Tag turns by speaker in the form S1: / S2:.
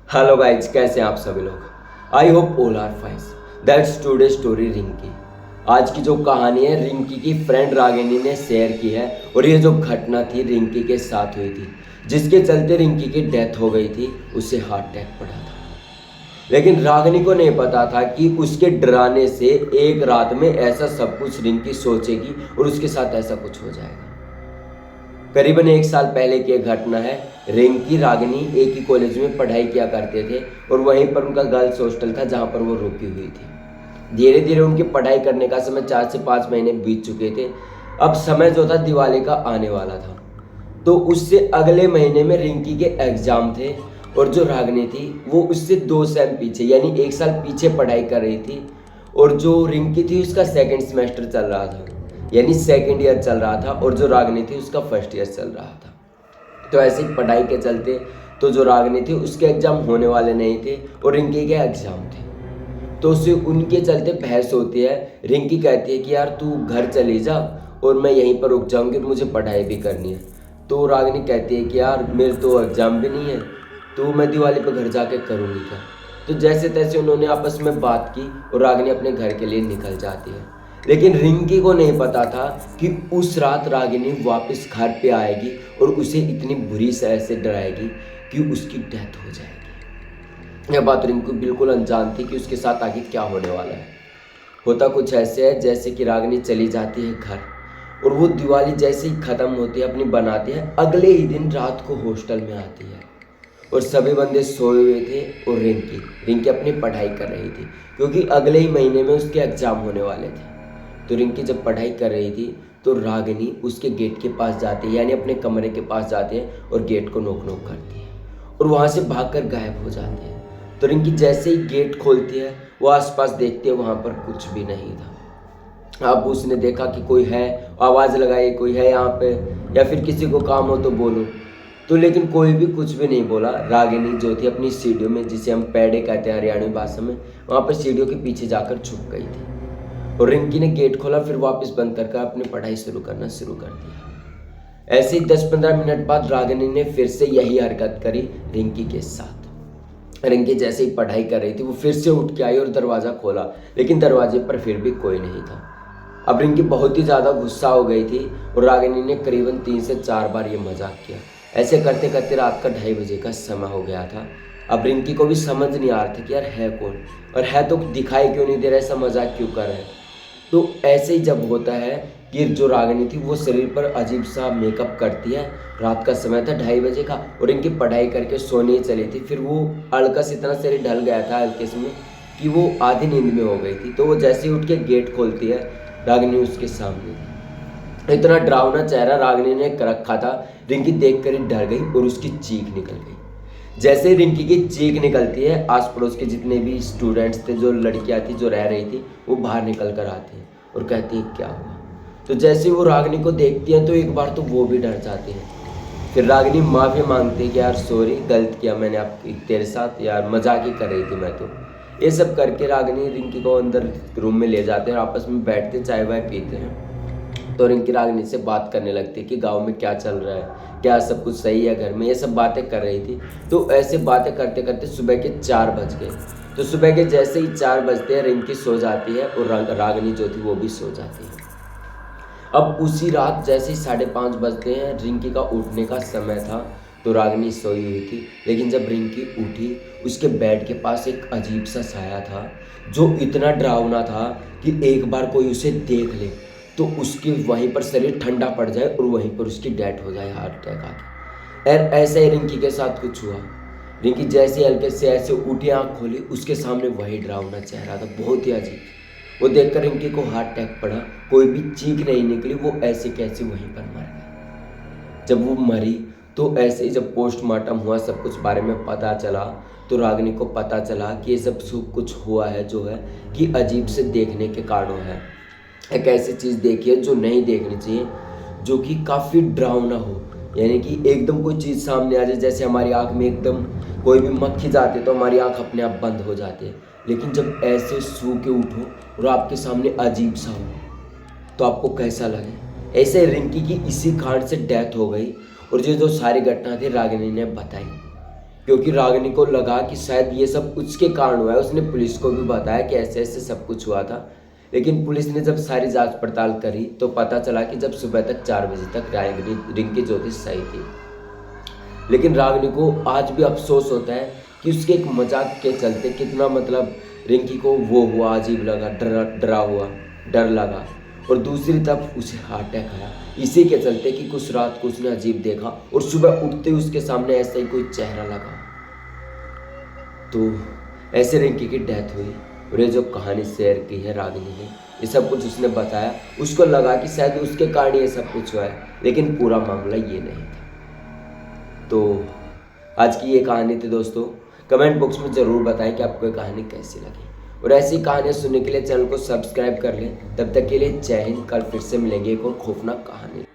S1: Hello guys, कैसे हैं आप सभी लोग। I hope all are fine. That's today story Rinki. आज की जो कहानी है रिंकी की फ्रेंड रागिनी ने शेयर की है और ये जो घटना थी रिंकी के साथ हुई थी, जिसके चलते रिंकी की डेथ हो गई थी। उसे हार्ट अटैक पड़ा था, लेकिन रागिनी को नहीं पता था कि उसके डराने से एक रात में ऐसा सब कुछ रिंकी सोचेगी और उसके साथ ऐसा कुछ हो जाएगा। करीबन एक साल पहले की घटना है। रिंकी रागिनी एक ही कॉलेज में पढ़ाई किया करते थे और वहीं पर उनका गर्ल्स हॉस्टल था जहां पर वो रुकी हुई थी। धीरे धीरे उनकी पढ़ाई करने का समय 4 से 5 महीने बीत चुके थे। अब समय जो था दिवाली का आने वाला था, तो उससे अगले महीने में रिंकी के एग्जाम थे और जो रागिनी थी वो उससे 2 सेम पीछे यानी 1 साल पीछे पढ़ाई कर रही थी और जो रिंकी थी उसका सेकेंड सेमेस्टर चल रहा था यानी सेकेंड ईयर चल रहा था और जो रागिनी थी उसका फर्स्ट ईयर चल रहा था। तो ऐसे ही पढ़ाई के चलते तो जो रागिनी थी उसके एग्ज़ाम होने वाले नहीं थे और रिंकी के एग्ज़ाम थे, तो उससे उनके चलते बहस होती है। रिंकी कहती है कि यार तू घर चली जा और मैं यहीं पर रुक जाऊंगी, मुझे पढ़ाई भी करनी है। तो रागिनी कहती है कि यार मेरे तो एग्ज़ाम भी नहीं है, तो मैं दिवाली पर घर जाके करूँगी क्या। तो जैसे तैसे उन्होंने आपस में बात की और रागिनी अपने घर के लिए निकल जाती है। लेकिन रिंकी को नहीं पता था कि उस रात रागिनी वापस घर पे आएगी और उसे इतनी बुरी तरह से डराएगी कि उसकी डेथ हो जाएगी। यह बात रिंकी बिल्कुल अनजान थी कि उसके साथ आगे क्या होने वाला है। होता कुछ ऐसे है जैसे कि रागिनी चली जाती है घर और वो दिवाली जैसे ही ख़त्म होती है अपनी बनाती है, अगले ही दिन रात को हॉस्टल में आती है और सभी बंदे सोए हुए थे और रिंकी रिंकी अपनी पढ़ाई कर रही थी क्योंकि अगले ही महीने में उसके एग्ज़ाम होने वाले थे। तो रिंकी जब पढ़ाई कर रही थी तो रागिनी उसके गेट के पास जाती है यानी अपने कमरे के पास जाती है और गेट को नोक नोक करती है और वहाँ से भागकर गायब हो जाती है। तो रिंकी जैसे ही गेट खोलती है वो आसपास देखती है, वहाँ पर कुछ भी नहीं था। अब उसने देखा कि कोई है, आवाज़ लगाई कोई है यहाँ पे या फिर किसी को काम हो तो बोलो, तो लेकिन कोई भी कुछ भी नहीं बोला। रागिनी जो थी अपनी सीढ़ियों में, जिसे हम पैडे कहते हैं हरियाणवी भाषा में, वहाँ पर सीढ़ियों के पीछे जाकर छुप गई थी और रिंकी ने गेट खोला, फिर वापस बंद करके अपनी पढ़ाई शुरू करना शुरू कर दिया। ऐसे ही 10-15 मिनट बाद रागिनी ने फिर से यही हरकत करी रिंकी के साथ। रिंकी जैसे ही पढ़ाई कर रही थी वो फिर से उठ के आई और दरवाज़ा खोला, लेकिन दरवाजे पर फिर भी कोई नहीं था। अब रिंकी बहुत ही ज़्यादा गुस्सा हो गई थी और रागिनी ने करीबन 3 से 4 बार ये मजाक किया। ऐसे करते करते रात का 2:30 बजे का समय हो गया था। अब रिंकी को भी समझ नहीं आ रहा था कि यार है कौन और है तो दिखाई क्यों नहीं दे रहा, ऐसा मजाक क्यों कर रहा है। तो ऐसे ही जब होता है कि जो रागिनी थी वो शरीर पर अजीब सा मेकअप करती है। रात का समय था 2:30 बजे का और इनकी पढ़ाई करके सोने ही चली थी। फिर वो अलकस इतना शरीर ढल गया था हल्के में कि वो आधी नींद में हो गई थी। तो वो जैसे ही उठ के गेट खोलती है रागिनी उसके सामने थी। इतना डरावना चेहरा रागिनी ने कर रखा था, रिंकी देख कर ही डर गई और उसकी चीख निकल गई। जैसे ही रिंकी की चीख निकलती है आस पड़ोस के जितने भी स्टूडेंट्स थे, जो लड़कियां थी जो रह रही थी, वो बाहर निकल कर आती हैं और कहती है क्या हुआ। तो जैसे ही वो रागिनी को देखती हैं तो एक बार तो वो भी डर जाती हैं। फिर रागिनी माफ़ी मांगती है कि यार सॉरी, गलत किया मैंने आपकी तेरे साथ, यार मजाक ही कर रही थी मैं तो। ये सब करके रागिनी रिंकी को अंदर रूम में ले जाते हैं और आपस में बैठते चाय वाय पीते हैं। तो रिंकी रागिनी से बात करने लगती है कि गांव में क्या चल रहा है, क्या सब कुछ सही है घर में, ये सब बातें कर रही थी। तो ऐसे बातें करते करते सुबह के 4 बज गए। तो सुबह के जैसे ही 4 बजते हैं रिंकी सो जाती है और रागिनी जो थी वो भी सो जाती है। अब उसी रात जैसे ही 5:30 बजते हैं रिंकी का उठने का समय था। तो रागिनी सोई हुई थी, लेकिन जब रिंकी उठी उसके बेड के पास एक अजीब सा साया था जो इतना डरावना था कि एक बार कोई उसे देख ले तो उसकी वहीं पर शरीर ठंडा पड़ जाए और वहीं पर उसकी डेथ हो जाए, हार्ट अटैक आके। और ऐसे ही रिंकी के साथ कुछ हुआ। रिंकी जैसे हल्के से ऐसे उठी, आँख खोली, उसके सामने वही डरावना चेहरा था, बहुत ही अजीब। वो देखकर रिंकी को हार्ट अटैक पड़ा, कोई भी चीख नहीं निकली, वो ऐसे कैसे वहीं पर मर गई। जब वो मरी तो ऐसे ही जब पोस्टमार्टम हुआ, सब कुछ बारे में पता चला, तो रागिनी को पता चला कि ये सब कुछ हुआ है जो है कि अजीब से देखने के कारणों है। एक ऐसी चीज़ देखी है जो नहीं देखनी चाहिए, जो कि काफ़ी डरावना हो, यानी कि एकदम कोई चीज़ सामने आ जाए, जैसे हमारी आँख में एकदम कोई भी मक्खी जाती है तो हमारी आँख अपने आप बंद हो जाती है। लेकिन जब ऐसे सो के उठो और आपके सामने अजीब सा हो तो आपको कैसा लगे। ऐसे रिंकी की इसी कांड से डेथ हो गई और ये जो सारी घटना थी रागिनी ने बताई। क्योंकि रागिनी को लगा कि शायद ये सब उसके कारण हुआ है। उसने पुलिस को भी बताया कि ऐसे ऐसे सब कुछ हुआ था, लेकिन पुलिस ने जब सारी जांच पड़ताल करी तो पता चला कि जब सुबह तक 4 बजे तक रिंकी ज्योतिष सही थी। लेकिन रागिनी को आज भी अफसोस होता है कि उसके एक मजाक के चलते कितना मतलब रिंकी को वो हुआ, अजीब लगा, डर लगा। और दूसरी तरफ उसे हार्ट अटैक आया इसी के चलते कि कुछ रात को उसने अजीब देखा और सुबह उठते ही उसके सामने ऐसा ही कोई चेहरा लगा। तो ऐसे रिंकी की डेथ हुई। और ये जो कहानी शेयर की है रागिनी ने, ये सब कुछ उसने बताया। उसको लगा कि शायद उसके कारण ये सब कुछ हुआ है, लेकिन पूरा मामला ये नहीं था। तो आज की ये कहानी थी दोस्तों। कमेंट बॉक्स में ज़रूर बताएं कि आपको ये कहानी कैसी लगी, और ऐसी कहानियाँ सुनने के लिए चैनल को सब्सक्राइब कर लें। तब तक के लिए जय हिंद। कल फिर से मिलेंगे एक और खौफनाक कहानी।